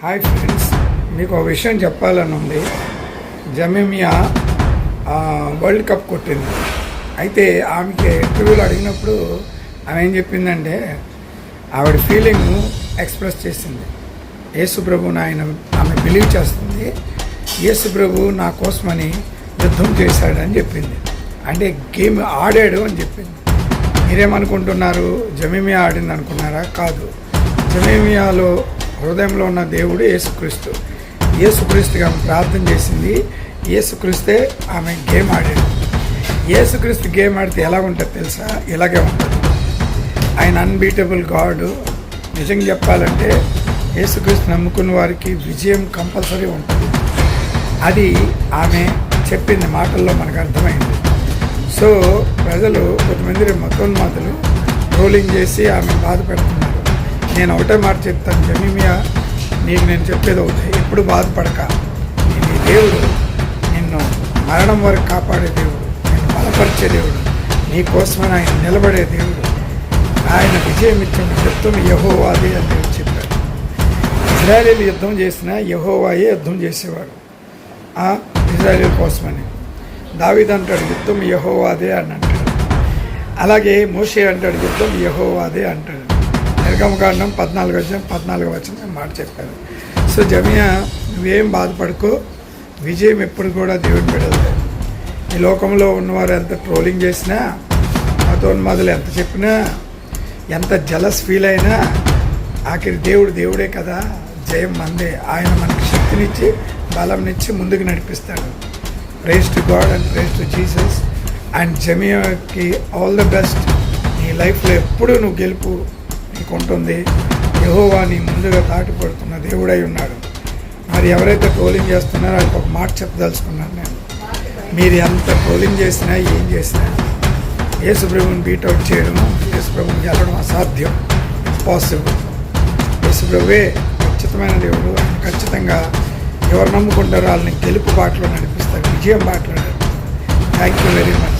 Hi friends, మీకు ఒక విషయం చెప్పాలని ఉంది. జమీమియా వరల్డ్ కప్ కొట్టింది. అయితే ఆమెకి ఇంటర్వ్యూలో అడిగినప్పుడు ఆమె ఏం చెప్పిందంటే ఆవిడ ఫీలింగ్ ఎక్స్ప్రెస్ చేసింది. యేసు ప్రభుని ఆమె బిలీవ్ చేస్తుంది. యేసు ప్రభు నా కోసమని యుద్ధం చేశాడని చెప్పింది. అంటే గేమ్ ఆడాడు అని చెప్పింది. మీరేమనుకుంటున్నారు? జమీమియా ఆడింది అనుకున్నారా? కాదు. జమీమియాలో హృదయంలో ఉన్న దేవుడు యేసుక్రీస్తు. యేసుక్రీస్తుగా ఆమె ప్రార్థన చేసింది. యేసుక్రీస్తే ఆమె గేమ్ ఆడాడు. యేసుక్రీస్తు గేమ్ ఆడితే ఎలా ఉంటుంది తెలుసా? ఇలాగే ఉంటుంది. ఆయన అన్బీటబుల్ గాడ్. నిజంగా చెప్పాలంటే యేసుక్రీస్తు నమ్ముకున్న వారికి విజయం కంపల్సరీ ఉంటుంది. అది ఆమె చెప్పింది మాటల్లో మనకు అర్థమైంది. సో ప్రజలు కొంతమంది మతోన్మాదులు ట్రోలింగ్ చేసి ఆమె బాధ పెడుతున్నారు. నేను ఒకటే మాట చెప్తాను, జమీమియా నీకు నేను చెప్పేది ఒకటే, ఎప్పుడు బాధపడక. నీ దేవుడు నిన్ను మరణం వరకు కాపాడే దేవుడు, నిన్ను బలపరిచే దేవుడు, నీ కోసమని ఆయన నిలబడే దేవుడు. ఆయన విజయం ఇచ్చిన యుద్ధం యెహోవాదే అని దేవుడు చెప్పాడు. ఇజ్రాయేలీలు యుద్ధం చేసినా యెహోవాయే యుద్ధం చేసేవాడు ఇజ్రాయేలీల కోసమని. దావీదు అంటాడు యుద్ధం యెహోవాదే అని అంటాడు. అలాగే మోషే అంటాడు యుద్ధం యెహోవాదే అంటాడు. నిర్గమకాండం 14:14 మాట చెప్పారు. సో జమీయా, నువ్వేం బాధపడుకో, విజయం ఎప్పుడు కూడా దేవుని బిడ్డలదే. ఈ లోకంలో ఉన్నవారు ఎంత ట్రోలింగ్ చేసినా, మతోన్మాదులు ఎంత చెప్పినా, ఎంత జలస్ ఫీల్ అయినా, ఆఖరి దేవుడే కదా, జయం మందే. ఆయన మనకి శక్తినిచ్చి బలంనిచ్చి ముందుకు నడిపిస్తాడు. Praise to God and praise to Jesus. And జమీయాకి ఆల్ ద బెస్ట్. నీ లైఫ్లో ఎప్పుడూ నువ్వు గెలుపు నీకు ఉంటుంది. యెహోవా నీ ముందుగా దాటిపడుతున్న దేవుడై ఉన్నాడు. మరి ఎవరైతే ట్రోలింగ్ చేస్తున్నారో వాళ్ళకి ఒక మాట చెప్పదలుచుకున్నాను నేను. మీరు ఎంత ట్రోలింగ్ చేసినా ఏం చేసినా యేసు ప్రభుని బీట్అవుట్ చేయడం, యేసు ప్రభుని గెలవడం అసాధ్యం, ఇంపాసిబుల్. యేసు ప్రభువే ఖచ్చితమైన దేవుడు. ఆయన ఖచ్చితంగా ఎవరు నమ్ముకుంటారో వాళ్ళని గెలుపు బాటలో నడిపిస్తారు, విజయం బాటలో నడిపిస్తారు. Thank you very much.